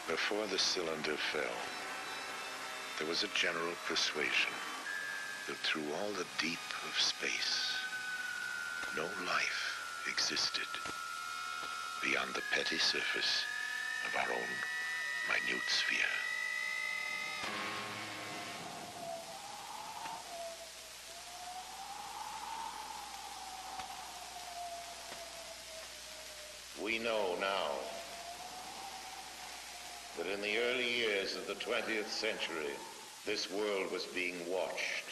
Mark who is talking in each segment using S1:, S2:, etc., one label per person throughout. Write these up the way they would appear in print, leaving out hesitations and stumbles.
S1: Before the cylinder fell, there was a general persuasion that through all the deep of space, no life existed beyond the petty surface of our own minute sphere. We know now that in the early years of the 20th century, this world was being watched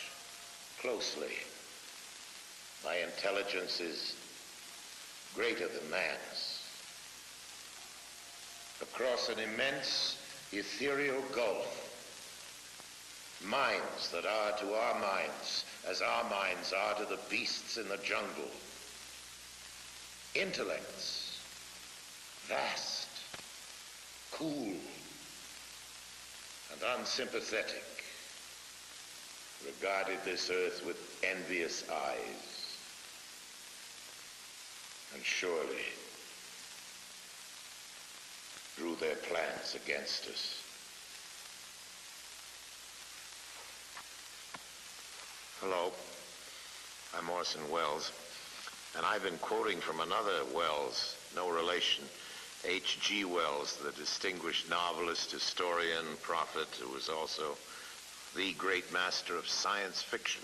S1: closely by intelligences greater than man's. Across an immense ethereal gulf, minds that are to our minds as our minds are to the beasts in the jungle. Intellects, vast, cool, and unsympathetic, regarded this earth with envious eyes, and surely drew their plans against us. Hello, I'm Orson Welles, and I've been quoting from another Wells, no relation, H.G. Wells, the distinguished novelist, historian, prophet, who was also the great master of science fiction.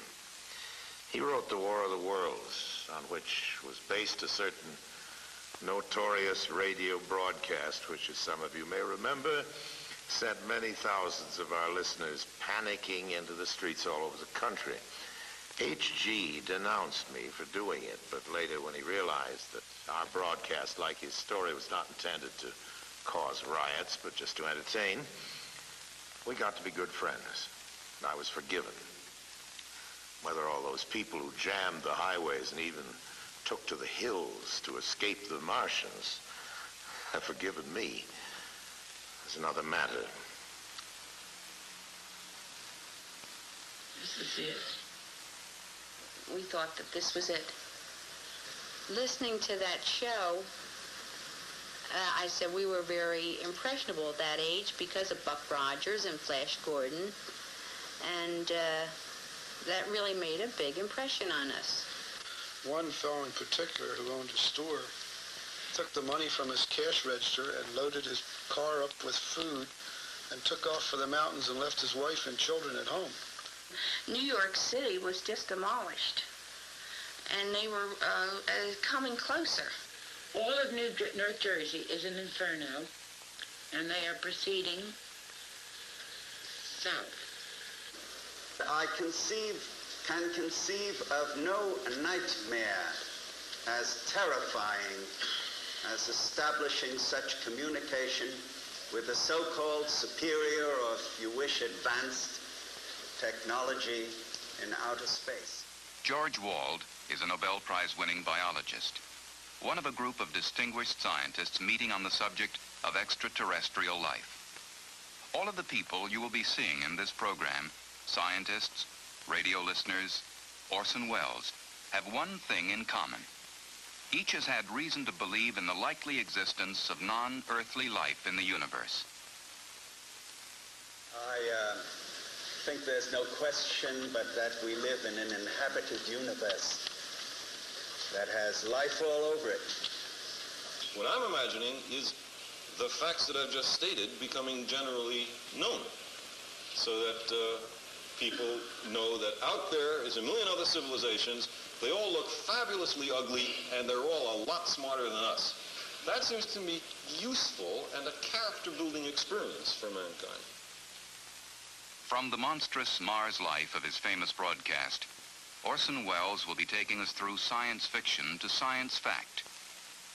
S1: He wrote The War of the Worlds, on which was based a certain notorious radio broadcast, which, as some of you may remember, sent many thousands of our listeners panicking into the streets all over the country. H.G. denounced me for doing it, but later when he realized that our broadcast, like his story, was not intended to cause riots, but just to entertain, we got to be good friends. I was forgiven. Whether all those people who jammed the highways and even took to the hills to escape the Martians have forgiven me is another matter.
S2: This is it. We thought that this was it. Listening to that show, I said we were very impressionable at that age because of Buck Rogers and Flash Gordon, and that really made a big impression on us.
S3: One fellow in particular who owned a store took the money from his cash register and loaded his car up with food and took off for the mountains and left his wife and children at home.
S2: New York City was just demolished, and they were coming closer.
S4: All of North Jersey is an inferno, and they are proceeding south.
S5: I can conceive of no nightmare as terrifying as establishing such communication with the so-called superior, or if you wish, advanced technology in outer space.
S6: George Wald is a Nobel Prize-winning biologist, one of a group of distinguished scientists meeting on the subject of extraterrestrial life. All of the people you will be seeing in this program, scientists, radio listeners, Orson Welles, have one thing in common. Each has had reason to believe in the likely existence of non-earthly life in the universe.
S5: I think there's no question but that we live in an inhabited universe that has life all over it.
S7: What I'm imagining is the facts that I've just stated becoming generally known, so that people know that out there is a million other civilizations. They all look fabulously ugly, and they're all a lot smarter than us. That seems to me useful and a character-building experience for mankind.
S6: From the monstrous Mars life of his famous broadcast, Orson Welles will be taking us through science fiction to science fact,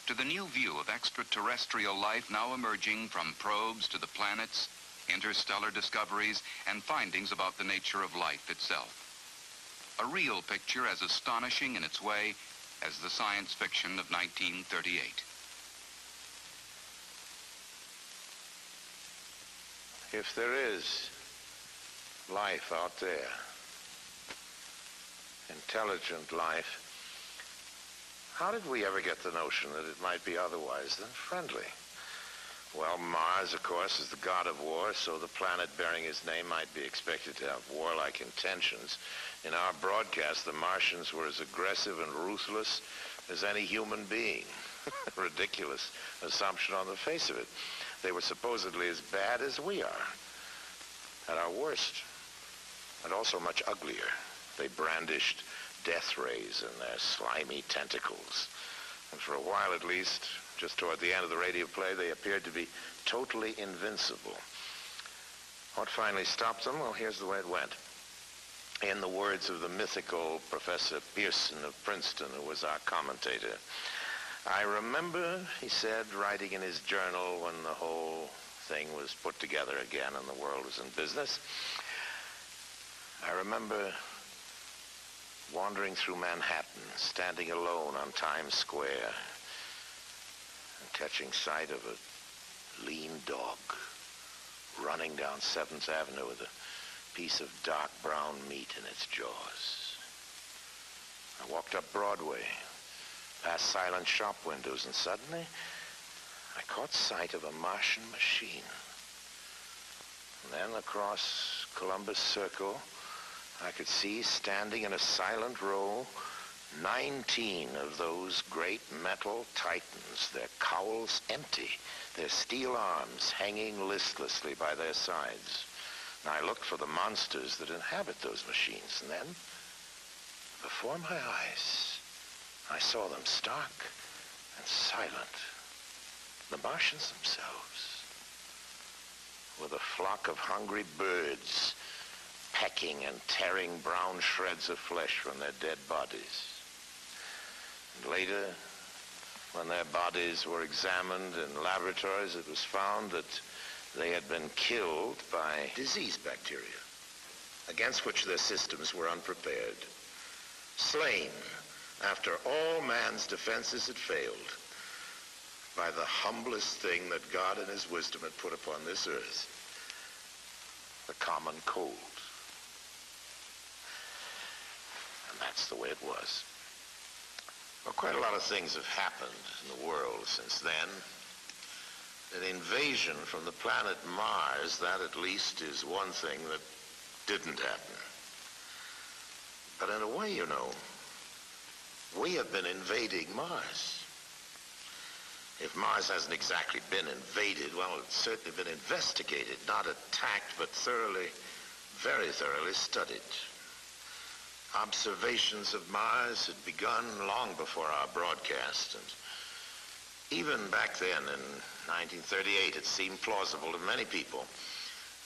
S6: to the new view of extraterrestrial life now emerging from probes to the planets, interstellar discoveries, and findings about the nature of life itself. A real picture as astonishing in its way as the science fiction of 1938.
S1: If there is life out there, intelligent life, how did we ever get the notion that it might be otherwise than friendly? Well, Mars, of course, is the god of war, so the planet bearing his name might be expected to have warlike intentions. In our broadcast, the Martians were as aggressive and ruthless as any human being. Ridiculous assumption on the face of it. They were supposedly as bad as we are, at our worst, and also much uglier. They brandished death rays in their slimy tentacles. And for a while at least, just toward the end of the radio play, they appeared to be totally invincible. What finally stopped them? Well, here's the way it went. In the words of the mythical Professor Pearson of Princeton, who was our commentator, I remember, he said, writing in his journal when the whole thing was put together again and the world was in business, I remember wandering through Manhattan, standing alone on Times Square, and catching sight of a lean dog running down 7th Avenue with a piece of dark brown meat in its jaws. I walked up Broadway, past silent shop windows, and suddenly I caught sight of a Martian machine. And then across Columbus Circle, I could see, standing in a silent row, 19 of those great metal titans, their cowls empty, their steel arms hanging listlessly by their sides. And I looked for the monsters that inhabit those machines, and then, before my eyes, I saw them stark and silent, the Martians themselves, with a flock of hungry birds pecking and tearing brown shreds of flesh from their dead bodies. And later, when their bodies were examined in laboratories, it was found that they had been killed by disease bacteria, against which their systems were unprepared. Slain after all man's defenses had failed by the humblest thing that God in his wisdom had put upon this earth, the common cold. And that's the way it was. Well, quite a lot of things have happened in the world since then. An invasion from the planet Mars, that at least is one thing that didn't happen. But in a way, you know, we have been invading Mars. If Mars hasn't exactly been invaded, well, it's certainly been investigated, not attacked, but thoroughly, very thoroughly studied. Observations of Mars had begun long before our broadcast, and even back then in 1938, it seemed plausible to many people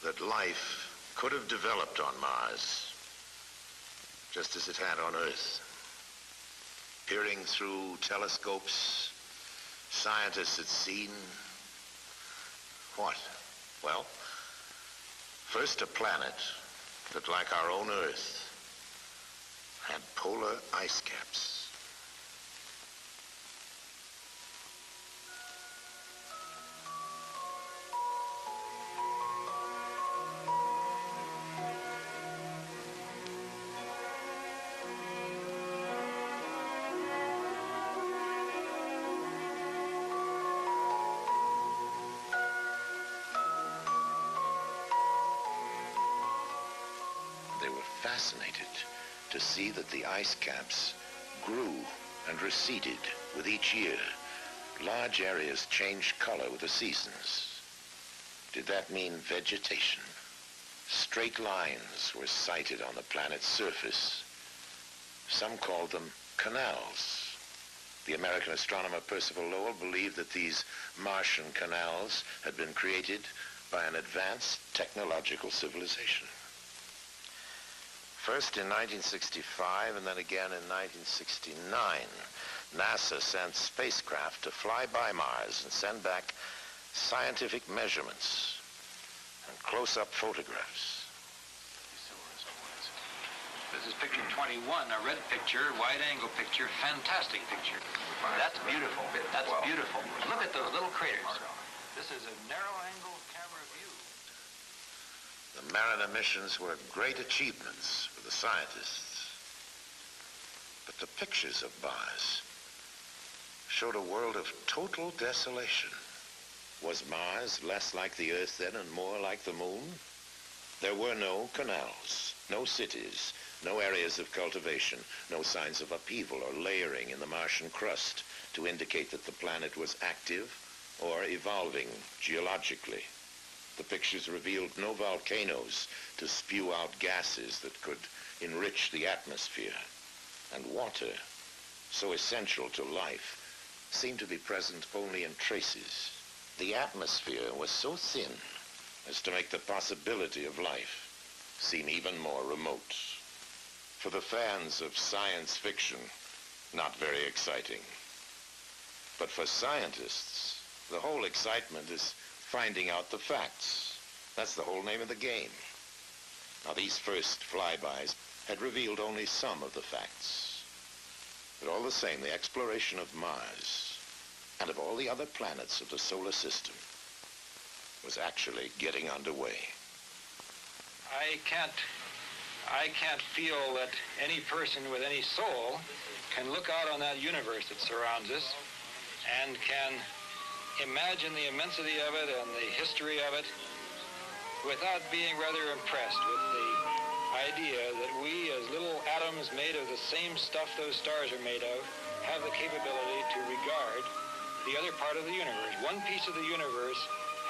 S1: that life could have developed on Mars, just as it had on Earth. Peering through telescopes, scientists had seen what? Well, first a planet that, like our own Earth, had polar ice caps. They were fascinated to see that the ice caps grew and receded with each year. Large areas changed color with the seasons. Did that mean vegetation? Straight lines were sighted on the planet's surface. Some called them canals. The American astronomer Percival Lowell believed that these Martian canals had been created by an advanced technological civilization. First in 1965 and then again in 1969, NASA sent spacecraft to fly by Mars and send back scientific measurements and close-up photographs.
S8: This is picture 21, a red picture, wide-angle picture, fantastic picture. That's beautiful. That's beautiful. Look at those little craters. This is a narrow-angle camera view.
S1: The Mariner missions were great achievements for the scientists. But the pictures of Mars showed a world of total desolation. Was Mars less like the Earth then and more like the Moon? There were no canals, no cities, no areas of cultivation, no signs of upheaval or layering in the Martian crust to indicate that the planet was active or evolving geologically. The pictures revealed no volcanoes to spew out gases that could enrich the atmosphere. And water, so essential to life, seemed to be present only in traces. The atmosphere was so thin as to make the possibility of life seem even more remote. For the fans of science fiction, not very exciting. But for scientists, the whole excitement is finding out the facts. That's the whole name of the game. Now, these first flybys had revealed only some of the facts. But all the same, the exploration of Mars and of all the other planets of the solar system was actually getting underway.
S8: I can't feel that any person with any soul can look out on that universe that surrounds us and can imagine the immensity of it and the history of it without being rather impressed with the idea that we, as little atoms made of the same stuff those stars are made of, have the capability to regard the other part of the universe. One piece of the universe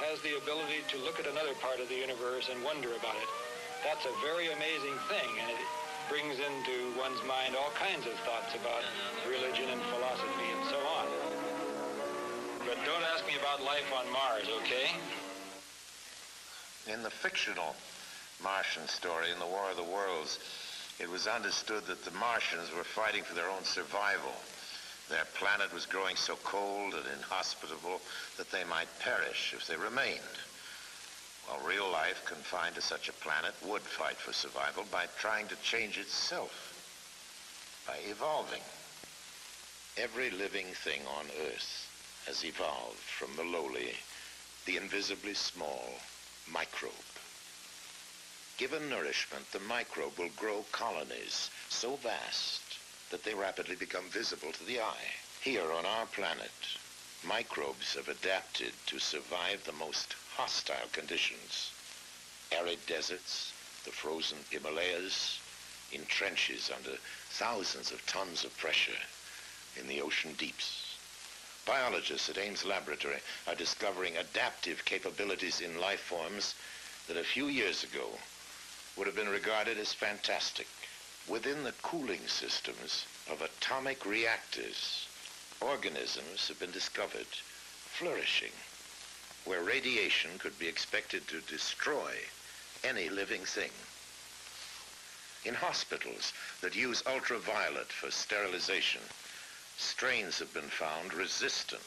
S8: has the ability to look at another part of the universe and wonder about it. That's a very amazing thing, and it brings into one's mind all kinds of thoughts about religion and philosophy and so on. But don't ask me about life on Mars, okay?
S1: In the fictional Martian story, in the War of the Worlds, it was understood that the Martians were fighting for their own survival. Their planet was growing so cold and inhospitable that they might perish if they remained. While real life confined to such a planet would fight for survival by trying to change itself, by evolving. Every living thing on Earth has evolved from the lowly, the invisibly small microbe. Given nourishment, the microbe will grow colonies so vast that they rapidly become visible to the eye. Here on our planet, microbes have adapted to survive the most hostile conditions. Arid deserts, the frozen Himalayas, in trenches under thousands of tons of pressure in the ocean deeps. Biologists at Ames Laboratory are discovering adaptive capabilities in life forms that a few years ago would have been regarded as fantastic. Within the cooling systems of atomic reactors, organisms have been discovered flourishing, where radiation could be expected to destroy any living thing. In hospitals that use ultraviolet for sterilization, strains have been found resistant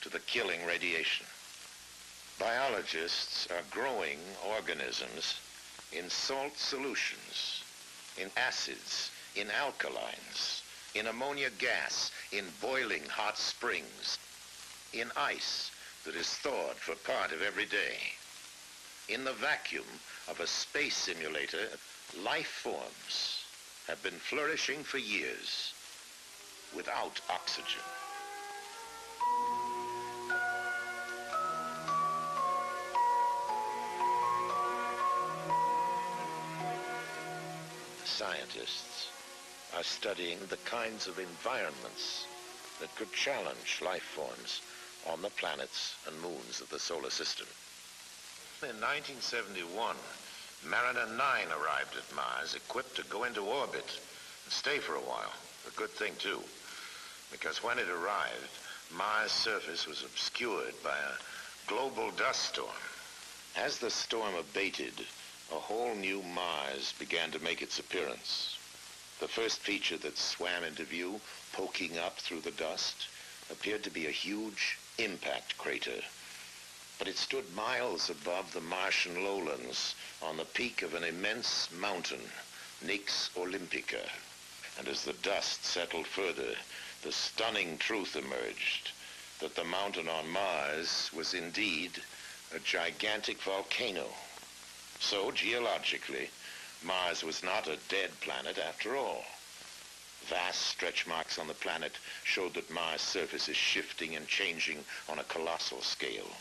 S1: to the killing radiation. Biologists are growing organisms in salt solutions, in acids, in alkalines, in ammonia gas, in boiling hot springs, in ice that is thawed for part of every day. In the vacuum of a space simulator, life forms have been flourishing for years without oxygen. Scientists are studying the kinds of environments that could challenge life forms on the planets and moons of the solar system. In 1971, Mariner 9 arrived at Mars, equipped to go into orbit and stay for a while. A good thing, too, because when it arrived, Mars' surface was obscured by a global dust storm. As the storm abated, a whole new Mars began to make its appearance. The first feature that swam into view, poking up through the dust, appeared to be a huge impact crater. But it stood miles above the Martian lowlands on the peak of an immense mountain, Nix Olympica. And as the dust settled further, the stunning truth emerged that the mountain on Mars was indeed a gigantic volcano. So, geologically, Mars was not a dead planet after all. Vast stretch marks on the planet showed that Mars' surface is shifting and changing on a colossal scale.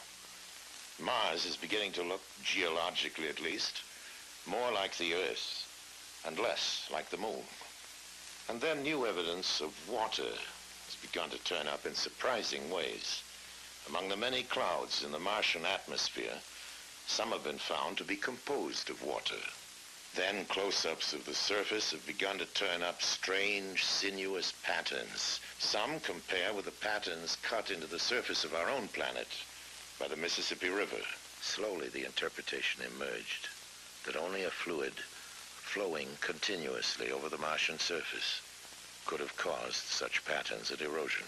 S1: Mars is beginning to look, geologically at least, more like the Earth and less like the Moon. And then new evidence of water has begun to turn up in surprising ways. Among the many clouds in the Martian atmosphere, some have been found to be composed of water. Then close-ups of the surface have begun to turn up strange, sinuous patterns. Some compare with the patterns cut into the surface of our own planet by the Mississippi River. Slowly the interpretation emerged that only a fluid flowing continuously over the Martian surface could have caused such patterns of erosion.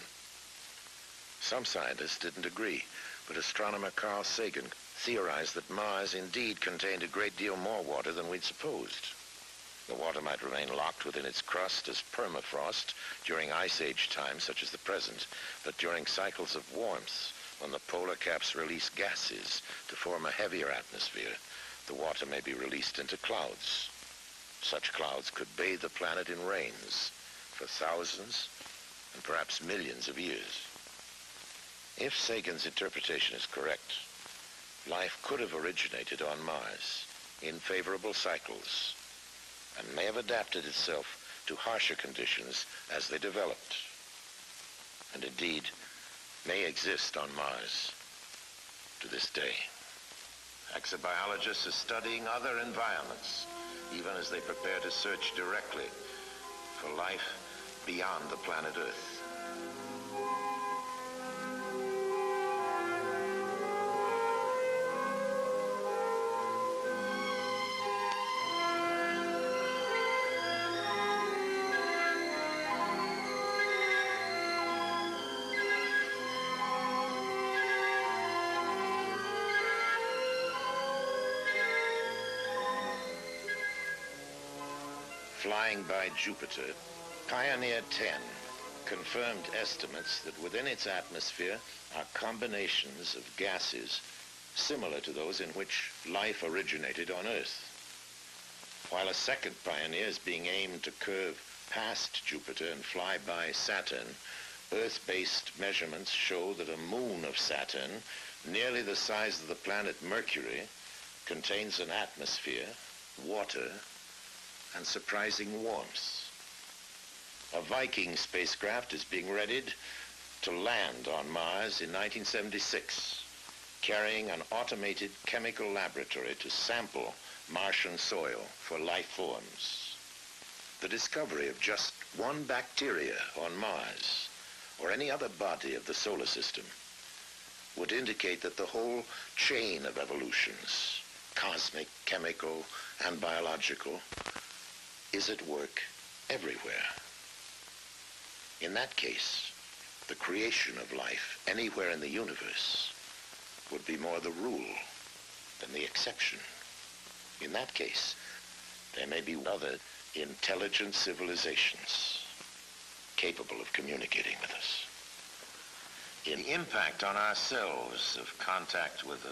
S1: Some scientists didn't agree, but astronomer Carl Sagan theorized that Mars indeed contained a great deal more water than we'd supposed. The water might remain locked within its crust as permafrost during ice age times such as the present, but during cycles of warmth, when the polar caps release gases to form a heavier atmosphere, the water may be released into clouds. Such clouds could bathe the planet in rains for thousands and perhaps millions of years. If Sagan's interpretation is correct, life could have originated on Mars in favorable cycles and may have adapted itself to harsher conditions as they developed, and indeed may exist on Mars to this day. Exobiologists are studying other environments, even as they prepare to search directly for life beyond the planet Earth. Flying by Jupiter, Pioneer 10 confirmed estimates that within its atmosphere are combinations of gases similar to those in which life originated on Earth. While a second Pioneer is being aimed to curve past Jupiter and fly by Saturn, Earth-based measurements show that a moon of Saturn, nearly the size of the planet Mercury, contains an atmosphere, water, and surprising warmth. A Viking spacecraft is being readied to land on Mars in 1976, carrying an automated chemical laboratory to sample Martian soil for life forms. The discovery of just one bacteria on Mars, or any other body of the solar system, would indicate that the whole chain of evolutions, cosmic, chemical, and biological, is at work everywhere. In that case, the creation of life anywhere in the universe would be more the rule than the exception. In that case, there may be other intelligent civilizations capable of communicating with us. In the impact on ourselves of contact with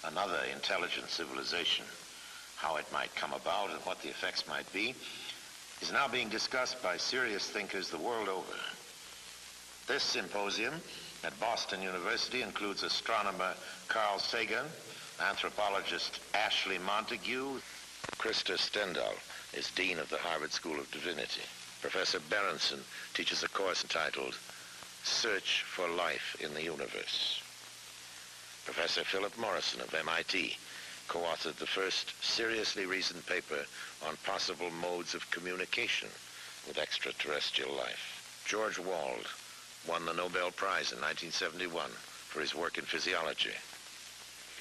S1: another intelligent civilization, how it might come about and what the effects might be, is now being discussed by serious thinkers the world over. This symposium at Boston University includes astronomer Carl Sagan, anthropologist Ashley Montague. Krista Stendhal is Dean of the Harvard School of Divinity. Professor Berenson teaches a course entitled Search for Life in the Universe. Professor Philip Morrison of MIT co-authored the first seriously reasoned paper on possible modes of communication with extraterrestrial life. George Wald won the Nobel Prize in 1971 for his work in physiology.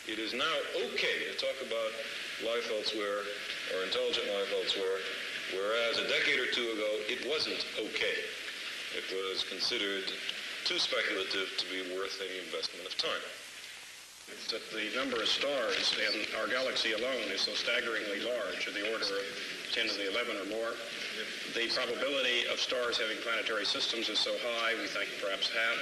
S7: It is now okay to talk about life elsewhere or intelligent life elsewhere, whereas a decade or two ago it wasn't okay. It was considered too speculative to be worth any investment of time.
S9: That the number of stars in our galaxy alone is so staggeringly large, in the order of 10 to the 11 or more. The probability of stars having planetary systems is so high, we think perhaps half.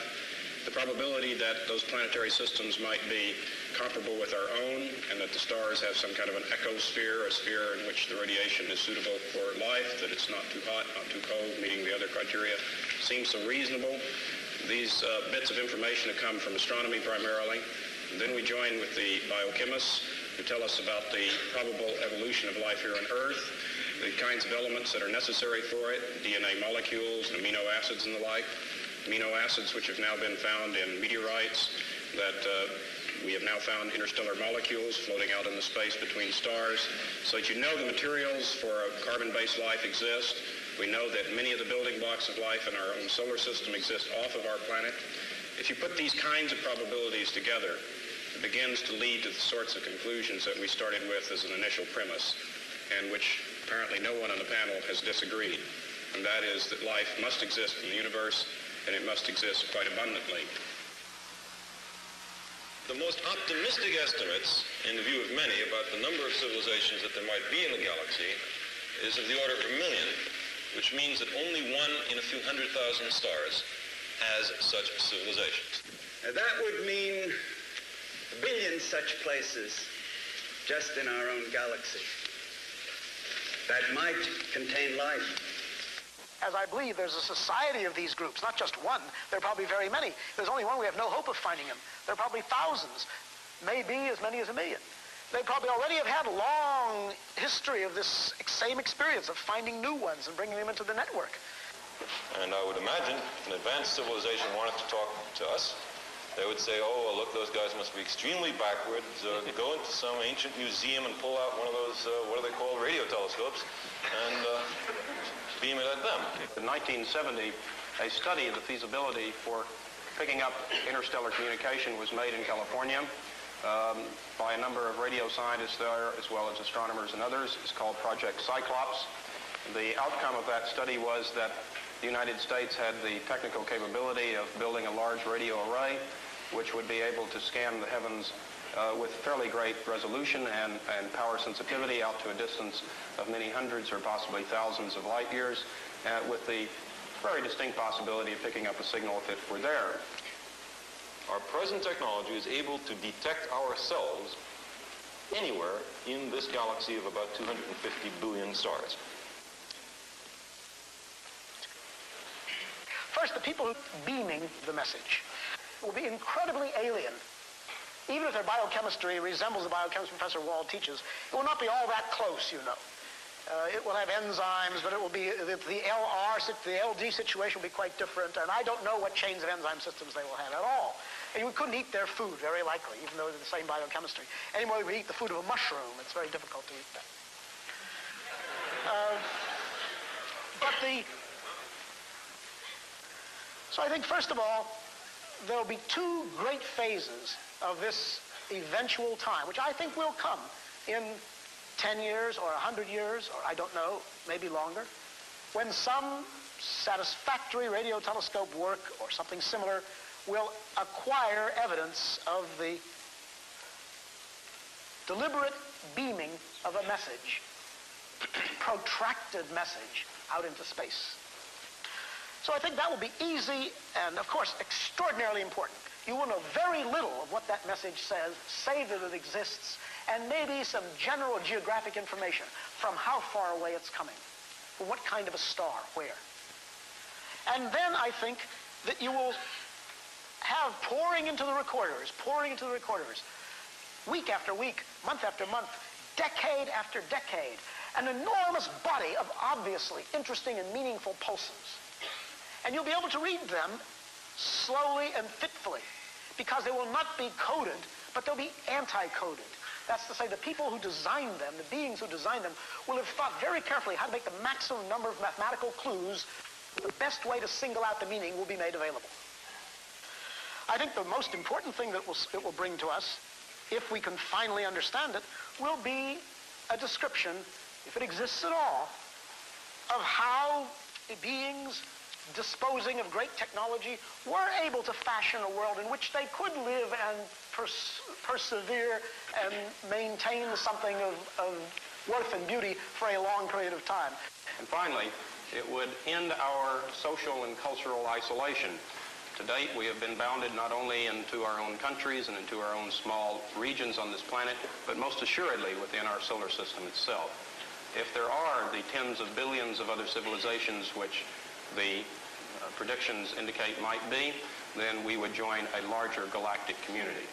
S9: The probability that those planetary systems might be comparable with our own, and that the stars have some kind of an ecosphere, a sphere in which the radiation is suitable for life, that it's not too hot, not too cold, meeting the other criteria, seems so reasonable. These bits of information have come from astronomy primarily. And then we join with the biochemists who tell us about the probable evolution of life here on Earth, the kinds of elements that are necessary for it, DNA molecules, amino acids and the like, amino acids which have now been found in meteorites, that we have now found interstellar molecules floating out in the space between stars, so that you know the materials for a carbon-based life exist. We know that many of the building blocks of life in our own solar system exist off of our planet. If you put these kinds of probabilities together, it begins to lead to the sorts of conclusions that we started with as an initial premise, and which apparently no one on the panel has disagreed. And that is that life must exist in the universe, and it must exist quite abundantly.
S7: The most optimistic estimates, in the view of many, about the number of civilizations that there might be in the galaxy is of the order of 1 million, which means that only one in a few 100,000 stars has such civilizations.
S5: That would mean a billion such places just in our own galaxy that might contain life.
S10: As I believe there's a society of these groups, not just one. There are probably very many. If there's only one, we have no hope of finding them. There are probably thousands, maybe as many as 1 million. They probably already have had a long history of this same experience of finding new ones and bringing them into the network.
S7: And I would imagine if an advanced civilization wanted to talk to us, they would say, oh, well, look, those guys must be extremely backwards. Go into some ancient museum and pull out one of those, what are they called, radio telescopes, and beam it at them.
S9: In 1970, a study of the feasibility for picking up interstellar communication was made in California by a number of radio scientists there, as well as astronomers and others. It's called Project Cyclops. The outcome of that study was that the United States had the technical capability of building a large radio array, which would be able to scan the heavens with fairly great resolution and power sensitivity out to a distance of many hundreds or possibly thousands of light years, with the very distinct possibility of picking up a signal if it were there.
S7: Our present technology is able to detect ourselves anywhere in this galaxy of about 250 billion stars.
S10: First, the people beaming the message will be incredibly alien. Even if their biochemistry resembles the biochemistry Professor Wald teaches, it will not be all that close, you know. It will have enzymes, but it will be, the LD situation will be quite different, and I don't know what chains of enzyme systems they will have at all. And we couldn't eat their food, very likely, even though they're the same biochemistry. Any more than we eat the food of a mushroom. It's very difficult to eat that. So I think, first of all, there will be two great phases of this eventual time, which I think will come in 10 years or 100 years, or I don't know, maybe longer, when some satisfactory radio telescope work or something similar will acquire evidence of the deliberate beaming of a message, protracted message, out into space. So I think that will be easy and, of course, extraordinarily important. You will know very little of what that message says, say that it exists, and maybe some general geographic information from how far away it's coming, from what kind of a star, where. And then I think that you will have pouring into the recorders, week after week, month after month, decade after decade, an enormous body of obviously interesting and meaningful pulses. And you'll be able to read them slowly and fitfully, because they will not be coded, but they'll be anti-coded. That's to say, the people who designed them, the beings who designed them, will have thought very carefully how to make the maximum number of mathematical clues. The best way to single out the meaning will be made available. I think the most important thing that it will bring to us, if we can finally understand it, will be a description, if it exists at all, of how beings disposing of great technology were able to fashion a world in which they could live and persevere and maintain something of worth and beauty for a long period of time.
S9: And finally, it would end our social and cultural isolation. To date, we have been bounded not only into our own countries and into our own small regions on this planet, but most assuredly within our solar system itself. If there are the tens of billions of other civilizations which the predictions indicate might be, then we would join a larger galactic community.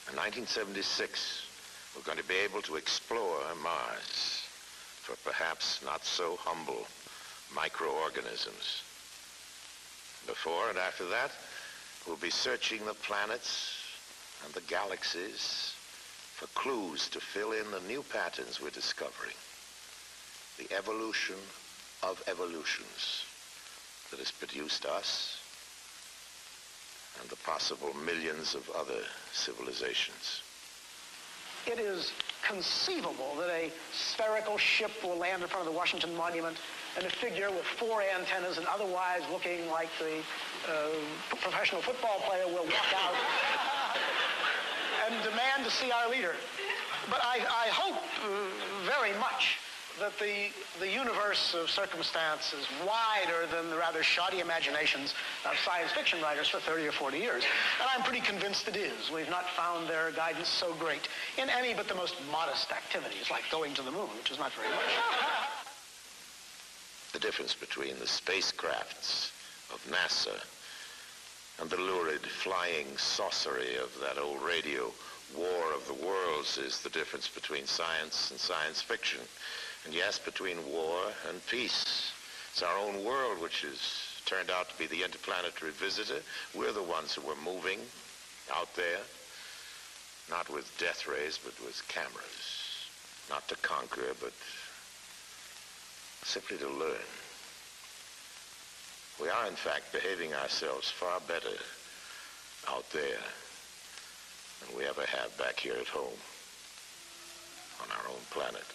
S1: In 1976, we're going to be able to explore Mars for perhaps not so humble microorganisms. Before and after that, we'll be searching the planets and the galaxies for clues to fill in the new patterns we're discovering. The evolution of evolutions that has produced us and the possible millions of other civilizations.
S10: It is conceivable that a spherical ship will land in front of the Washington Monument and a figure with 4 antennas and otherwise looking like the professional football player will walk out and demand to see our leader. But I hope very much that the universe of circumstance is wider than the rather shoddy imaginations of science fiction writers for 30 or 40 years. And I'm pretty convinced it is. We've not found their guidance so great in any but the most modest activities, like going to the moon, which is not very much.
S1: The difference between the spacecrafts of NASA and the lurid flying saucery of that old radio War of the Worlds is the difference between science and science fiction. And yes, between war and peace. It's our own world which has turned out to be the interplanetary visitor. We're the ones who are moving out there, not with death rays, but with cameras. Not to conquer, but simply to learn. We are, in fact, behaving ourselves far better out there than we ever have back here at home on our own planet.